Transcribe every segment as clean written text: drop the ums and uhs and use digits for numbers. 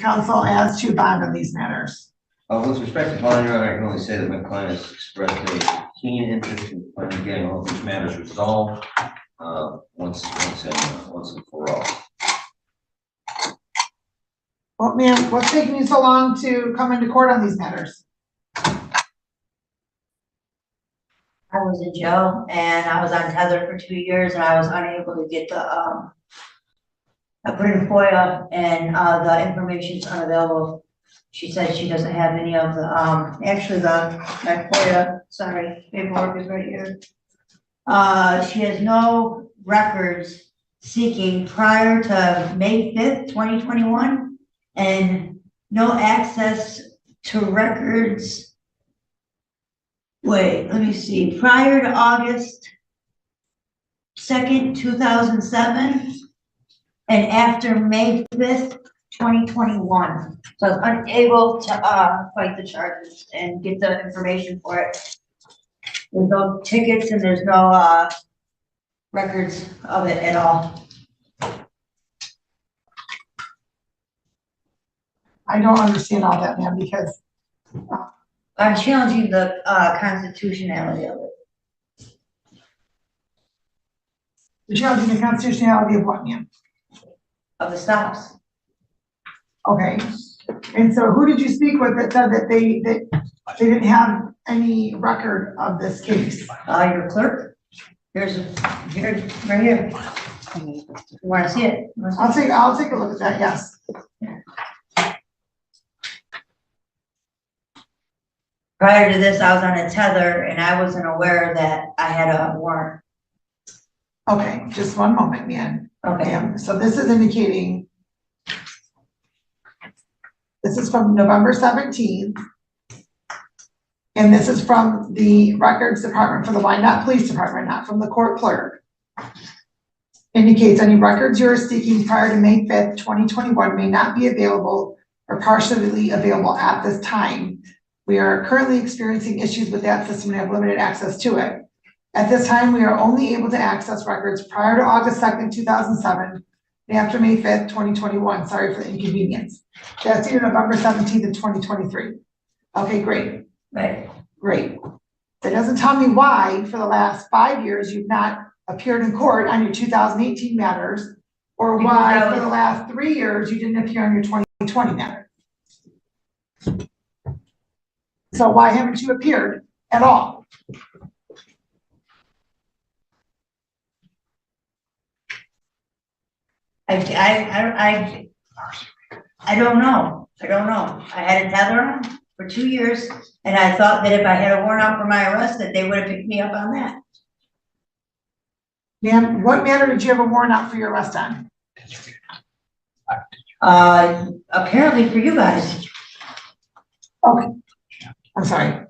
counsel as to bond on these matters? With respect to bond, Your Honor, I can only say that my client has expressed a keen interest in getting all of these matters resolved once and for all. Well, ma'am, what's taking you so long to come into court on these matters? I was in jail and I was on tether for 2 years and I was unable to get the, I put in FOIA and, the information's unavailable. She said she doesn't have any of the, actually my FOIA, sorry, paperwork is right here. She has no records seeking prior to May 5th, 2021, and no access to records. Wait, let me see, prior to August 2nd, 2007, and after May 5th, 2021. So I was unable to fight the charges and get the information for it. There's no tickets and there's no records of it at all. I don't understand all that, ma'am, because I'm challenging the constitutionality of it. you're challenging the constitutionality of what, ma'am? Of the stops. Okay, and so who did you speak with that said that they didn't have any record of this case? Your clerk. Here's here, right here. You want to see it? I'll take a look at that. Yes. Prior to this, I was on a tether and I wasn't aware that I had a warrant. Okay, just one moment, man. Okay. So this is indicating. This is from November 17th. And this is from the records department for the Wyandotte Police Department, not from the court clerk. Indicates any records you are seeking prior to May 5th, 2021 may not be available or partially available at this time. We are currently experiencing issues with that system and have limited access to it. At this time, we are only able to access records prior to August 2nd, 2007, and after May 5th, 2021. Sorry for the inconvenience. That's either November 17th of 2023. Okay, great. Right. Great. That doesn't tell me why for the last 5 years you've not appeared in court on your 2018 matters, or why for the last 3 years you didn't appear on your 2020 matter. So why haven't you appeared at all? I don't know. I don't know. I had a tether on for 2 years, and I thought that if I had a warrant out for my arrest, that they would have picked me up on that. Ma'am, what matter did you have a warrant out for your arrest on? Apparently for you guys. Okay. I'm sorry.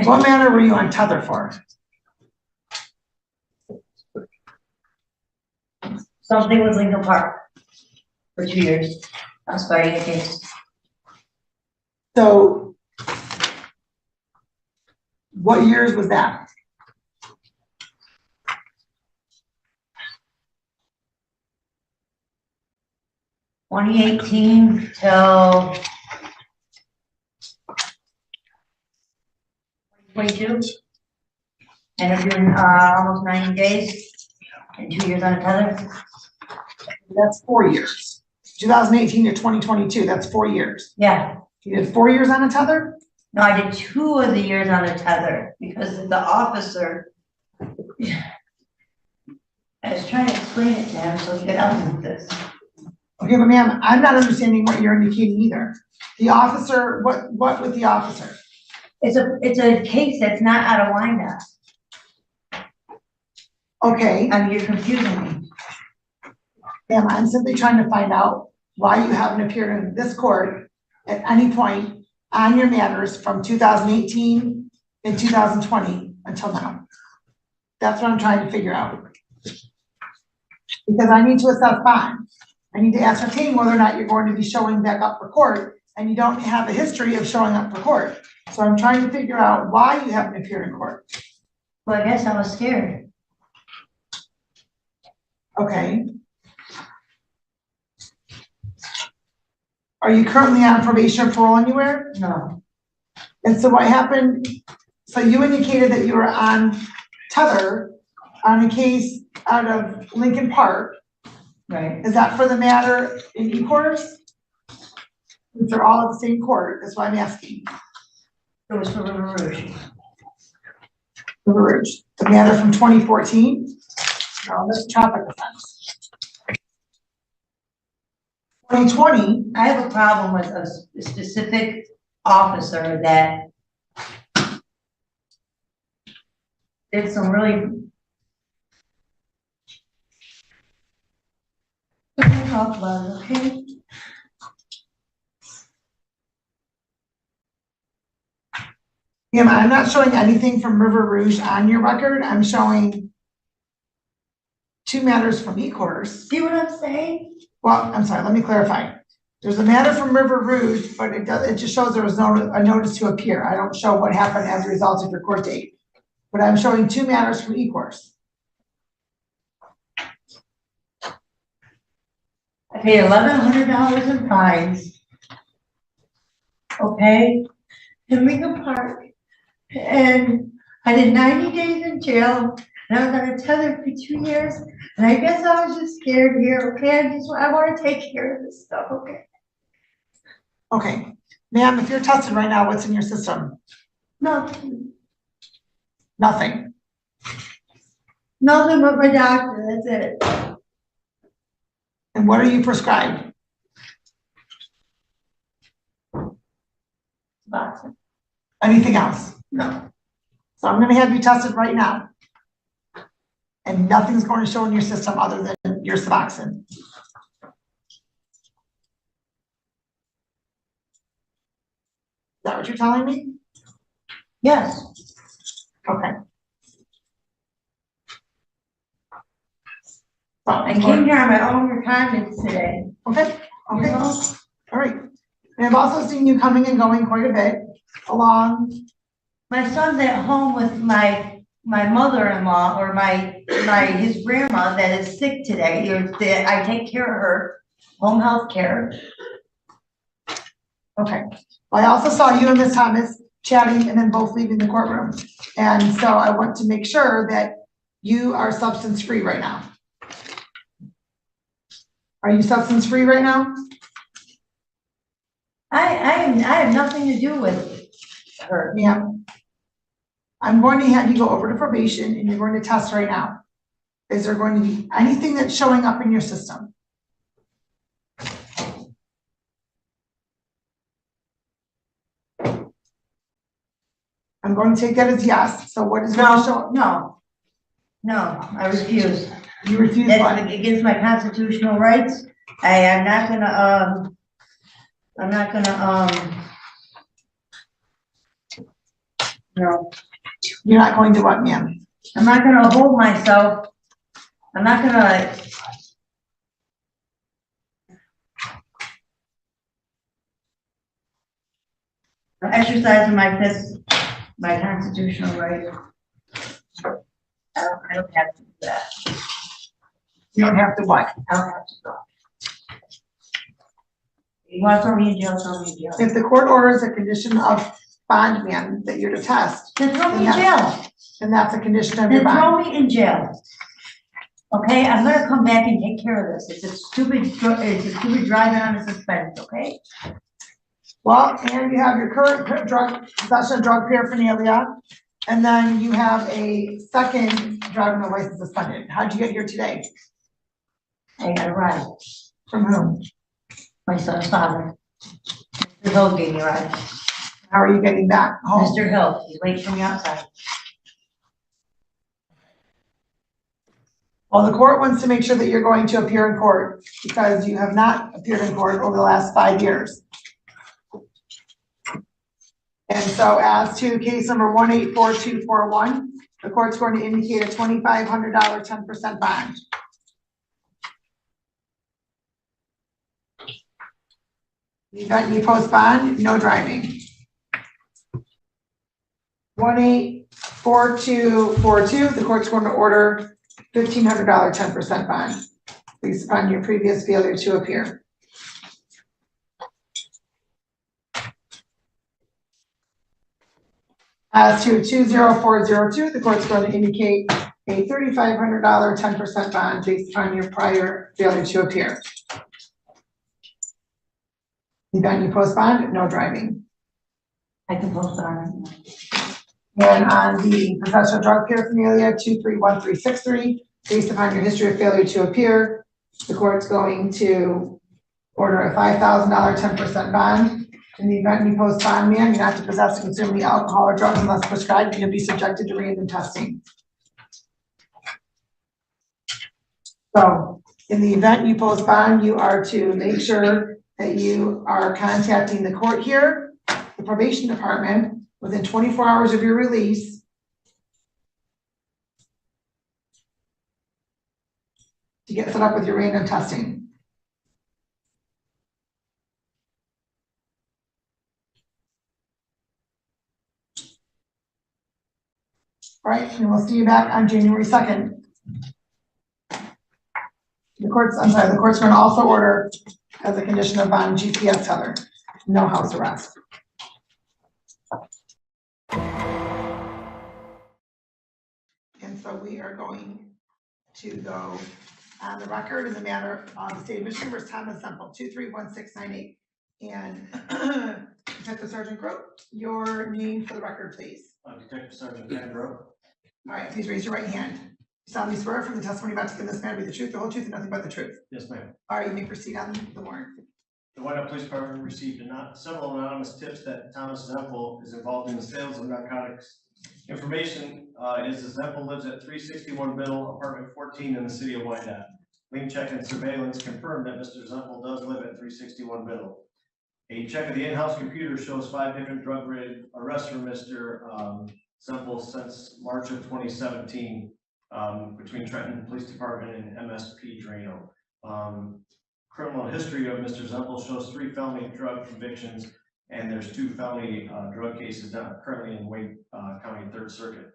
What matter were you on tether for? Something with Lincoln Park for 2 years. I was fighting a case. So what years was that? (2018) till 2022. And I'm doing almost 90 days and 2 years on a tether. That's 4 years. 2018 to 2022, that's 4 years. Yeah. You did 4 years on a tether? No, I did 2 of the years on a tether because the officer, I was trying to explain it to him so he could help with this. Okay, but ma'am, I'm not understanding what you're indicating either. The officer, what with the officer? It's a case that's not out of Wyandotte. Okay, I mean, you're confusing me. ma'am, I'm simply trying to find out why you haven't appeared in this court at any point on your matters from 2018 and 2020 until now. That's what I'm trying to figure out. Because I need to assess bond. I need to ascertain whether or not you're going to be showing back up for court, and you don't have a history of showing up for court. So I'm trying to figure out why you haven't appeared in court. Well, I guess I was scared. Okay. Are you currently on probation or parole anywhere? No, And so what happened, so you indicated that you were on tether on a case out of Lincoln Park. right, Is that for the matter in e-course? Since they're all at the same court, that's why I'm asking. it was for River Rouge. River Rouge, the matter from 2014? No, that's a traffic offense. 2020, I have a problem with a specific officer that did some really. We can talk about it, okay? yeah, I'm not showing anything from River Rouge on your record. I'm showing 2 matters from e-course. See what I'm saying? Well, I'm sorry, let me clarify. There's a matter from River Rouge, but it just shows there was a notice to appear. I don't show what happened as a result of your court date. But I'm showing 2 matters from e-course. I paid $1,100 in fines. Okay, in Lincoln Park. And I did 90 days in jail, and I was on a tether for 2 years, and I guess I was just scared here, okay? I wanna take care of this stuff, okay? Okay, ma'am, if you're tested right now, what's in your system? Nothing, Nothing. nothing but my doctor, that's it. And what are you prescribed? Boxing. Anything else? No, So I'm gonna have you tested right now. And nothing's going to show in your system other than your Suboxone. Is that what you're telling me? yes, Okay. So, I came here on my own retirement today, okay, you okay, know? all right. And I've also seen you coming and going quite a bit along. My son's at home with my mother-in-law or his grandma that is sick today. I take care of her, home health care. Okay. Well, I also saw you and Ms. Thomas chatting and then both leaving the courtroom. And so I want to make sure that you are substance-free right now. Are you substance-free right now? I have nothing to do with her. Yeah. I'm going to have you go over to probation and you're going to test right now. Is there going to be anything that's showing up in your system? I'm going to take that as yes. So what is going to show? No, I refuse. You refuse That's what? against my constitutional rights. I am not gonna, no, You're not going to what, ma'am? I'm not gonna hold myself. I'm not gonna. Exercising my constitutional right. I don't have to do that. You don't have to what? I don't have to go. You want to throw me in jail, throw me in jail. If the court orders a condition of bond, ma'am, that you're to test, Then throw me in jail. then that's a condition of your Then bond. throw me in jail. Okay, I'm gonna come back and take care of this. It's a stupid driving on a suspense, okay? Well, and you have your current possession of drug paraphernalia, and then you have a second driving license suspended. How'd you get here today? I got a ride. From whom? My son's father. Mr. Hill gave me a ride. How are you getting back home? Mr. Hill, he's waiting for me outside. Well, the court wants to make sure that you're going to appear in court because you have not appeared in court over the last 5 years. And so as to case number 184241, the court's going to indicate a $2,500 10% bond. You got any post bond? No driving. 184242, the court's going to order $1,500 10% bond based upon your previous failure to appear. As to 20402, the court's going to indicate a $3,500 10% bond based on your prior failure to appear. Event you post bond, no driving. I can post on And on the possession of drug paraphernalia, 231363, based upon your history of failure to appear, the court's going to order a $5,000 10% bond. In the event you post bond, man, you're not to possess or consume any alcohol or drugs unless prescribed. You'll be subjected to random testing. So, in the event you post bond, you are to make sure that you are contacting the court here, the probation department, within 24 hours of your release. To get set up with your random testing. All right, and we'll see you back on January 2nd. The court's going to also order, as a condition of bond, GPS tether, no house arrest. And so we are going to go on the record in the matter of the state of Michigan versus Thomas Semple, 231698. And Detective Sergeant Grote, your name for the record, please. Detective Sergeant Ken Grote. All right, please raise your right hand. You solemnly swear from the testimony about to give this matter be the truth, the whole truth, and nothing but the truth. Yes, ma'am. All right, you may proceed on the warrant. The White House Police Department received several anonymous tips that Thomas Semple is involved in the sales of narcotics. Information is that Semple lives at 361 Middle, apartment 14 in the city of Wyandotte. Lien check and surveillance confirmed that Mr. Semple does live at 361 Middle. A check of the in-house computer shows 5 different drug-related arrests for Mr. Semple since March of 2017 between Trenton Police Department and MSP Drano. Criminal history of Mr. Semple shows 3 felony drug convictions, and there's 2 felony drug cases done currently in Wayne County 3rd Circuit.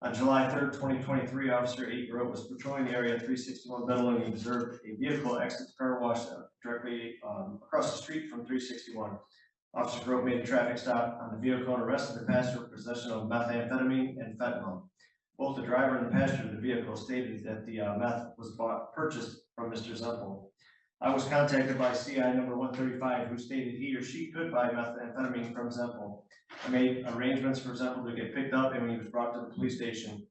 On July 3rd, 2023, Officer 8 Grote was patrolling the area at 361 Middle, and he observed a vehicle exit the car wash directly across the street from 361. Officer Grote made a traffic stop on the vehicle and arrested the passenger for possession of methamphetamine and fentanyl. Both the driver and the passenger of the vehicle stated that the meth was purchased from Mr. Semple. I was contacted by CI number 135, who stated he or she could buy methamphetamine from Semple. I made arrangements for Semple to get picked up, and when he was brought to the police station.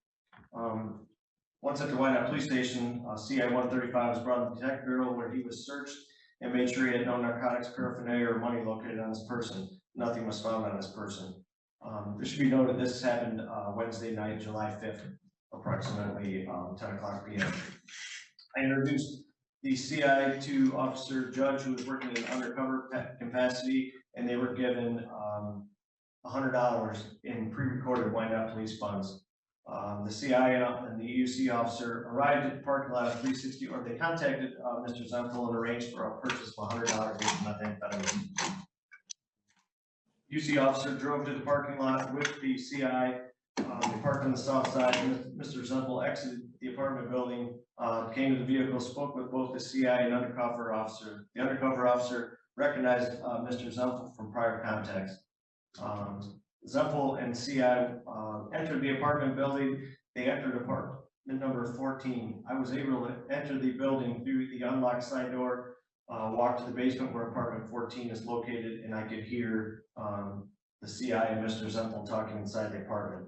Once at the Wyandotte Police Station, CI 135 was brought to the detective bureau, where he was searched and made sure he had no narcotics, paraphernalia, or money located on his person. Nothing was found on his person. This should be noted, this happened Wednesday night, July 5th, approximately 10 o'clock p.m. I introduced the CI to Officer Judge, who was working in undercover capacity, and they were given $100 in pre-recorded Wyandotte police funds. The CI and the UC officer arrived at the parking lot of 360, or they contacted Mr. Semple and arranged for a purchase of $100 worth of methamphetamine. UC officer drove to the parking lot with the CI. They parked on the south side. Mr. Semple exited the apartment building, came to the vehicle, spoke with both the CI and undercover officer. The undercover officer recognized Mr. Semple from prior contacts. Semple and CI entered the apartment building. They entered apartment number 14. I was able to enter the building through the unlocked side door, walk to the basement where apartment 14 is located, and I could hear the CI and Mr. Semple talking inside the apartment.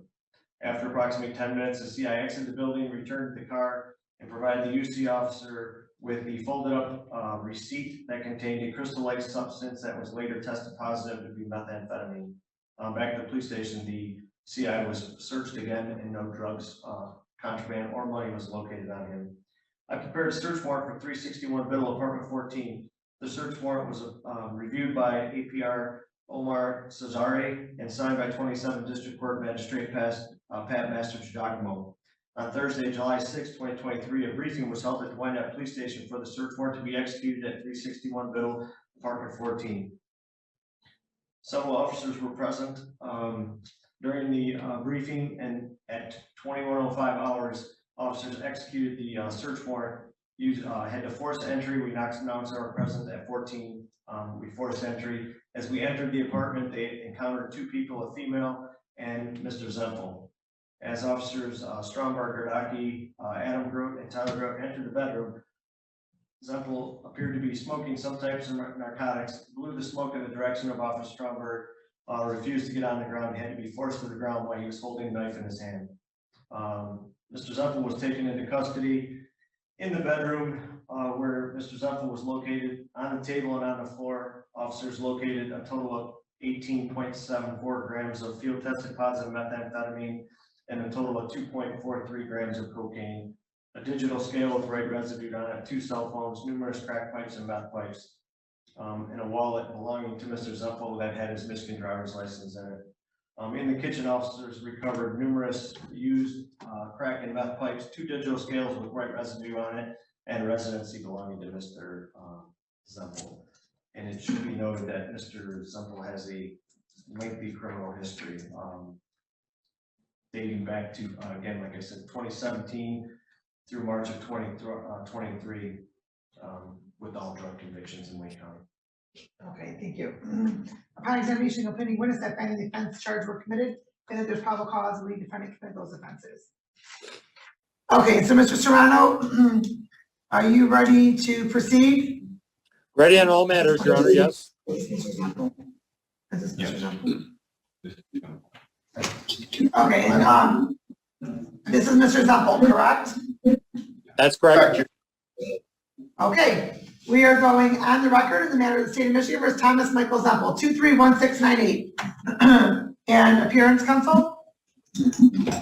After approximately 10 minutes, the CI exited the building, returned to the car, and provided the UC officer with the folded up receipt that contained a crystal-like substance that was later tested positive to be methamphetamine. Back at the police station, the CI was searched again, and no drugs, contraband, or money was located on him. I prepared a search warrant for 361 Middle, apartment 14. The search warrant was reviewed by APR Omar Cesare and signed by 27 District Court Magistrate Pat Master-Giacomo. On Thursday, July 6, 2023, a briefing was held at the Wyandotte Police Station for the search warrant to be executed at 361 Middle, apartment 14. Several officers were present during the briefing, and at 21:05 hours, officers executed the search warrant. Had to force entry. We announced our presence at 14. We forced entry. As we entered the apartment, they encountered 2 people, a female and Mr. Zempel. As officers Stromberg, Gardaki, Adam Grote, and Tyler Grote entered the bedroom, Zempel appeared to be smoking some types of narcotics, blew the smoke in the direction of Officer Stromberg, refused to get on the ground, and had to be forced to the ground while he was holding a knife in his hand. Mr. Zempel was taken into custody in the bedroom where Mr. Zempel was located. On the table and on the floor, officers located a total of 18.74 grams of field tested positive methamphetamine and a total of 2.43 grams of cocaine, a digital scale with white residue on it, 2 cell phones, numerous crack pipes and meth pipes, and a wallet belonging to Mr. Zempel that had his Michigan driver's license in it. In the kitchen, officers recovered numerous used crack and meth pipes, 2 digital scales with white residue on it, and residency belonging to Mr. Zempel. And it should be noted that Mr. Zempel has a lengthy criminal history, dating back to, again, like I said, 2017 through March of 2023, with all drug convictions in Wayne County. Okay, thank you. Upon examination of pending witness that finding the offense charged were committed, and that there's probable cause to believe the defendant committed those offenses. Okay, so Mr. Serrano, are you ready to proceed? Ready on all matters, Your Honor, yes. Is this Mr. Zempel? Okay, and this is Mr. Zempel, correct? That's correct. Okay, we are going on the record in the matter of the state of Michigan versus Thomas Michael Zempel, 231698. And appearance, counsel?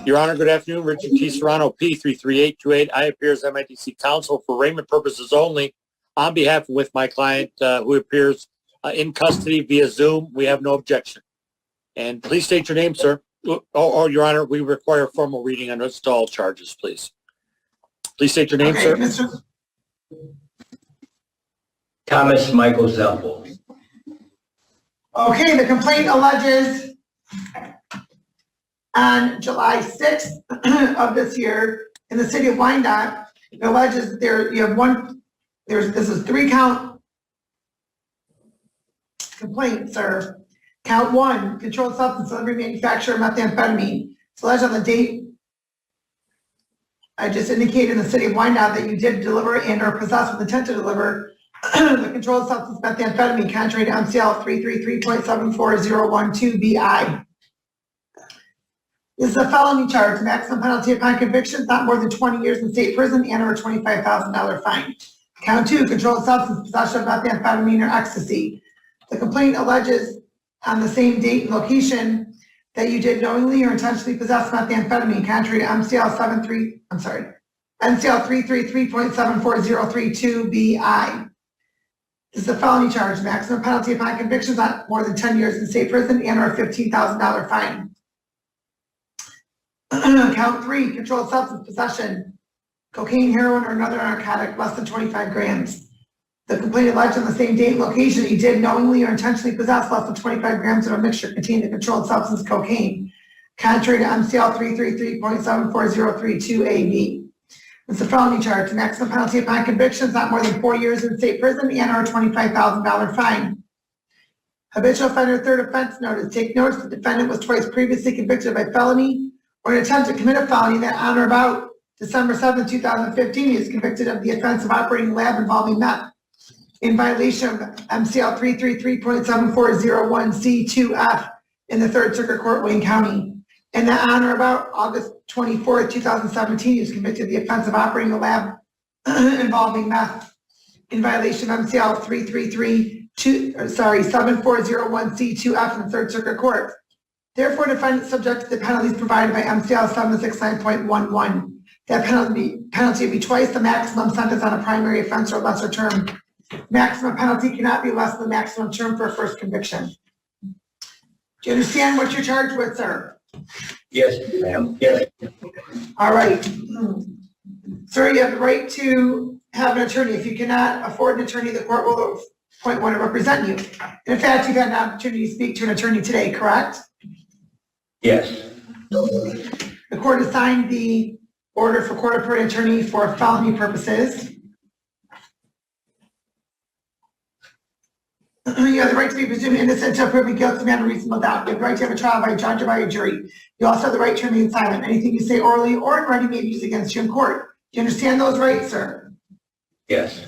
Your Honor, good afternoon. Richard T. Serrano, P33828. I appear as MITC counsel for arraignment purposes only on behalf of with my client who appears in custody via Zoom. We have no objection. And please state your name, sir. Oh, Your Honor, we require formal reading on all charges, please. Please state your name, Okay, sir. Mr. Thomas Michael Zempel. Okay, the complaint alleges on July 6th of this year in the city of Wyandotte, it alleges there you have this is 3-count complaint, sir. Count 1, controlled substance delivery manufacturer of methamphetamine. It's alleged on the date I just indicated in the city of Wyandotte that you did deliver and or possess with intent to deliver the controlled substance methamphetamine contrary to MCL 333.74012 BI. This is a felony charge. Maximum penalty upon conviction, not more than 20 years in state prison and or a $25,000 fine. Count 2, controlled substance possession of methamphetamine or ecstasy. The complaint alleges on the same date and location that you did knowingly or intentionally possess methamphetamine contrary to MCL 333.74032 BI. This is a felony charge. Maximum penalty upon conviction, not more than 10 years in state prison and or a $15,000 fine. Count 3, controlled substance possession, cocaine, heroin, or another narcotic less than 25 grams. The complaint alleged on the same date and location that you did knowingly or intentionally possess less than 25 grams of a mixture containing the controlled substance cocaine, contrary to MCL 333.74032 AB. It's a felony charge. Maximum penalty upon convictions, not more than 4 years in state prison and or a $25,000 fine. Habitual offender, third offense notice. Take notice the defendant was twice previously convicted by felony or an attempt to commit a felony that on or about December 7, 2015, he is convicted of the offense of operating a lab involving meth in violation of MCL 333.7401C2F in the Third Circuit Court, Wayne County. And that on or about August 24, 2017, he was convicted of the offense of operating a lab involving meth in violation of MCL 74001C2F in the Third Circuit Court. Therefore, defendant subject to the penalties provided by MCL 769.11. That penalty would be twice the maximum sentence on a primary offense or lesser term. Maximum penalty cannot be less than the maximum term for a first conviction. Do you understand what you're charged with, sir? Yes, ma'am. Yes. All right. Sir, you have the right to have an attorney. If you cannot afford an attorney, the court will appoint one to represent you. And in fact, you've had an opportunity to speak to an attorney today, correct? Yes. The court assigned the order for court-appointed attorney for felony purposes. You have the right to be presumed innocent until proven guilty beyond a reasonable doubt. You have the right to have a trial by a judge or by a jury. You also have the right to remain silent. Anything you say orally or in writing may be used against you in court. Do you understand those rights, sir? Yes.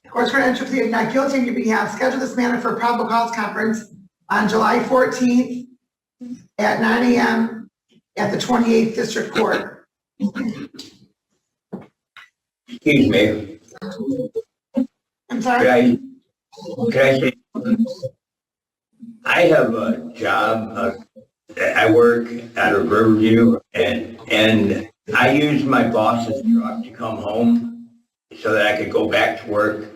Court's going to enter plea of not guilty on your behalf. Schedule this matter for a probable cause conference on July 14th at 9 a.m. at the 28th District Court. Excuse me. I'm sorry? Could I say, I have a job, I work out of Riverview, and I use my boss's truck to come home so that I could go back to work.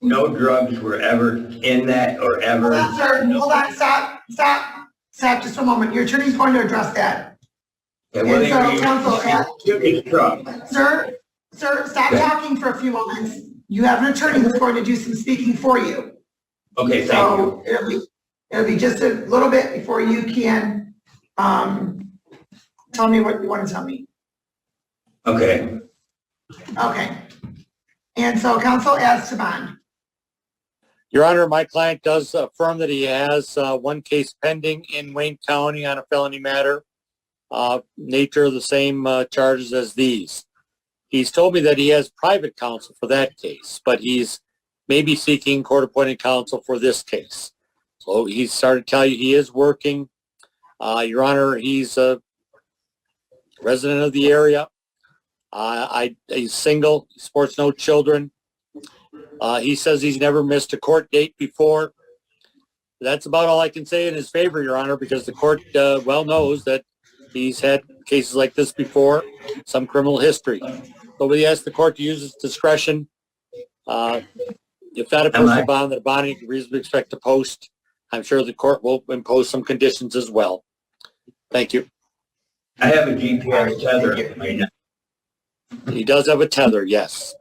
No drugs were ever in that or ever. Hold on, sir. Hold on. Stop just for a moment. Your attorney's going to address that. Okay, well, And so, counsel, took his truck. Sir, stop talking for a few moments. You have an attorney who's going to do some speaking for you. Okay, thank you. So it'll be just a little bit before you can, tell me what you want to tell me. Okay. Okay. And so counsel, as to bond. Your Honor, my client does affirm that he has one case pending in Wayne County on a felony matter. Nature of the same charges as these. He's told me that he has private counsel for that case, but he's maybe seeking court-appointed counsel for this case. So he started to tell you he is working. Your Honor, he's a resident of the area. He's single, he sports no children. He says he's never missed a court date before. That's about all I can say in his favor, Your Honor, because the court well knows that he's had cases like this before, some criminal history. But we ask the court to use its discretion. If not a personal bond that a bond you can reasonably expect to post, I'm sure the court will impose some conditions as well. Thank you. I have a GPS tether right now. He does have a tether, yes.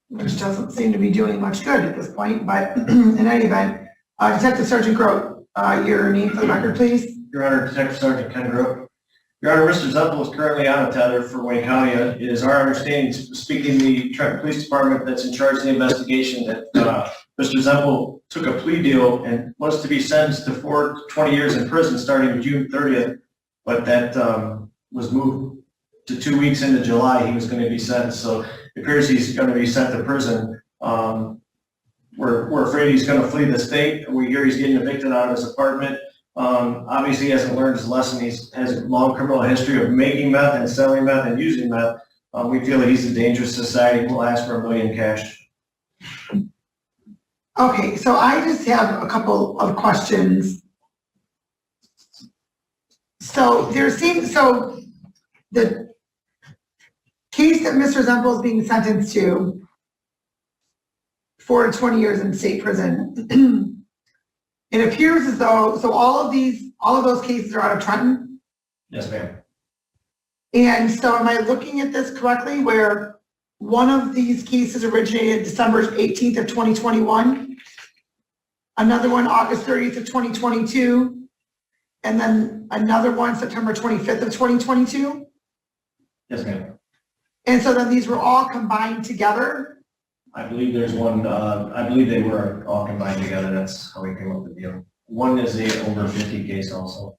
Which doesn't seem to be doing much good at this point, but in any event, Detective Sergeant Grote, your name for the record, please. Your Honor, Detective Sergeant Ken Grote. Your Honor, Mr. Zempel is currently on a tether for Wayne County. It is our understanding, speaking to the Trenton Police Department that's in charge of the investigation, that Mr. Zempel took a plea deal and was to be sentenced to 20 years in prison starting June 30th, but that was moved to 2 weeks into July. He was going to be sentenced, so it appears he's going to be sent to prison. We're afraid he's going to flee the state. We hear he's getting evicted out of his apartment. Obviously, he hasn't learned his lesson. He has a long criminal history of making meth and selling meth and using meth. We feel that he's a dangerous society. We'll ask for $1 million cash. Okay, so I just have a couple of questions. So the case that Mr. Zempel is being sentenced to 4 to 20 years in state prison. It appears as though, so all of those cases are out of Trenton? Yes, ma'am. And so am I looking at this correctly, where one of these cases originated December 18th of 2021, another one August 30th of 2022, and then another one September 25th of 2022? Yes, ma'am. And so then these were all combined together? I believe there's one, I believe they were all combined together. That's how we came up with the deal. One is a over 50 case also.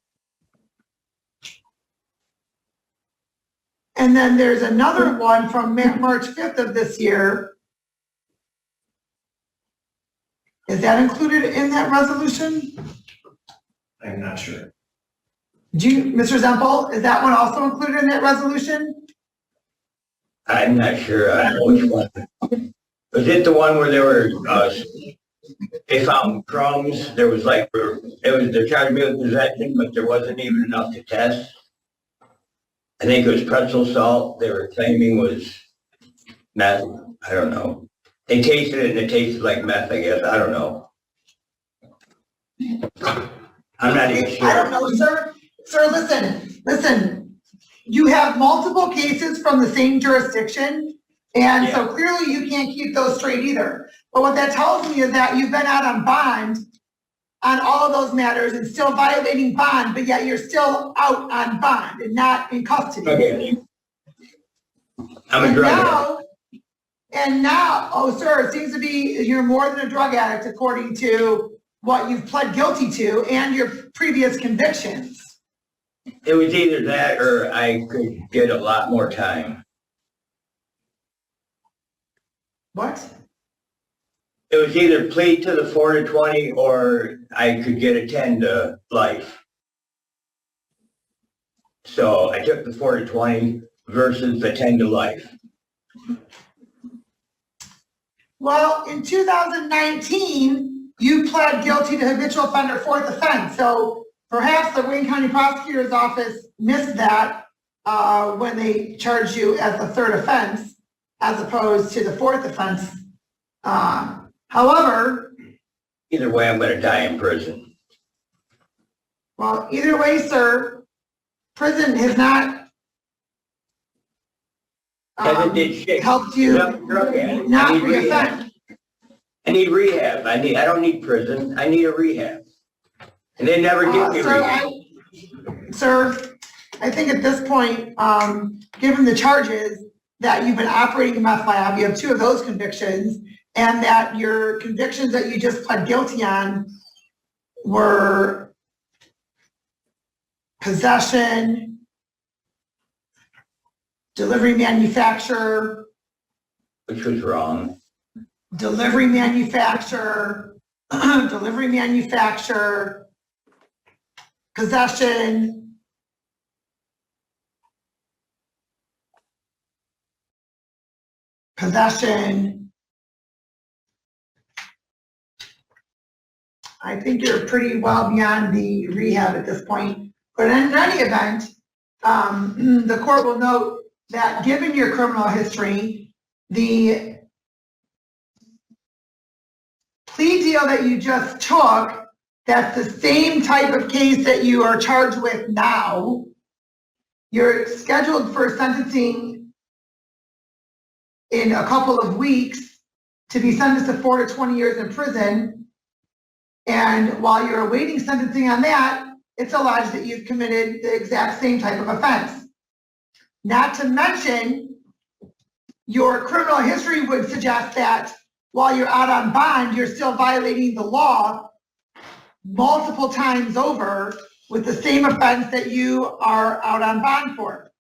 And then there's another one from March 5th of this year. Is that included in that resolution? I'm not sure. Mr. Zempel, is that one also included in that resolution? I'm not sure which one. Was it the one where there were, they found crumbs? There was like, they charged me with possession, but there wasn't even enough to test. I think it was pretzel salt they were claiming was meth. I don't know. They tasted it and it tasted like meth, I guess. I don't know. I'm not even sure. I don't know, sir. Sir, listen. You have multiple cases from the same jurisdiction, and so clearly you can't keep those straight either. But what that tells me is that you've been out on bond on all of those matters and still violating bond, but yet you're still out on bond and not in custody. Okay. I'm a drug addict. And now, oh, sir, it seems to be you're more than a drug addict according to what you've pled guilty to and your previous convictions. It was either that or I could get a lot more time. What? It was either plead to the 4 to 20 or I could get a 10 to life. So I took the 4 to 20 versus the 10 to life. Well, in 2019, you pled guilty to habitual offender fourth offense. So perhaps the Wayne County Prosecutor's Office missed that when they charged you as the third offense as opposed to the fourth offense. However, Either way, I'm going to die in prison. well, either way, sir, prison has not Hasn't did shit. helped you I'm a drug addict. not I need rehab. reoffend. I need rehab. I don't need prison. I need a rehab. And they never give me rehab. Sir, I think at this point, given the charges that you've been operating a meth lab, you have 2 of those convictions, and that your convictions that you just pled guilty on were possession, delivery manufacturer, Which was wrong. delivery manufacturer, delivery manufacturer, possession, possession. I think you're pretty well beyond the rehab at this point. But in any event, the court will note that given your criminal history, the plea deal that you just took, that's the same type of case that you are charged with now. You're scheduled for sentencing in a couple of weeks to be sentenced to 4 to 20 years in prison. And while you're awaiting sentencing on that, it's alleged that you've committed the exact same type of offense. Not to mention, your criminal history would suggest that while you're out on bond, you're still violating the law multiple times over with the same offense that you are out on bond for.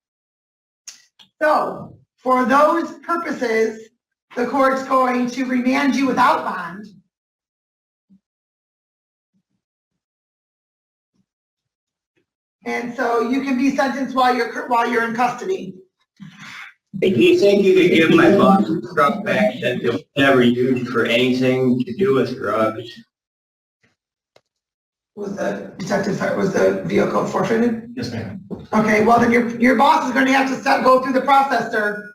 So, for those purposes, the court's going to remand you without bond. And so you can be sentenced while you're in custody. Do you think you could give my boss a truck back since it was never used for anything to do with drugs? Was the vehicle forfeited? Yes, ma'am. Okay, well then your boss is gonna have to go through the process, sir.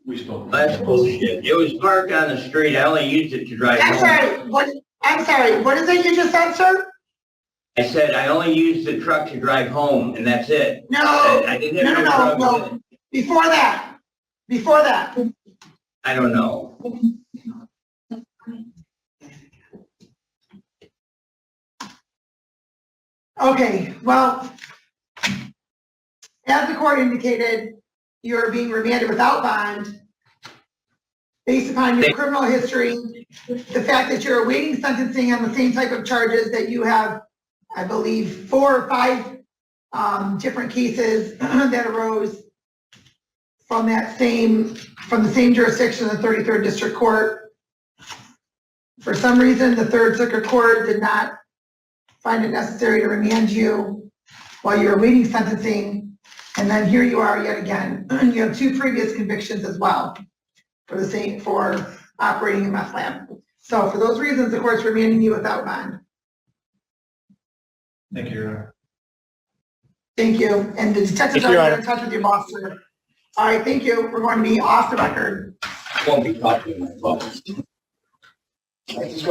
We spoke. That's bullshit. It was parked on the street. I only used it to drive I'm home. sorry, what is it you just said, sir? I said I only used the truck to drive home, and that's it. No, I didn't have no drugs in it. before that. I don't know. Okay, well, as the court indicated, you're being remanded without bond based upon your criminal history, the fact that you're awaiting sentencing on the same type of charges that you have, I believe, 4 or 5 different cases that arose from the same jurisdiction, the 33rd District Court. For some reason, the 3rd Circuit Court did not find it necessary to remand you while you're awaiting sentencing. And then here you are yet again. You have 2 previous convictions as well for operating a meth lab. So for those reasons, the court's remanding you without bond. Thank you, Your Honor. Thank you. And the detectives are Your going to Honor. get in touch with your boss, sir. All right, thank you. We're going to be off the record. Won't be talking to my boss. I just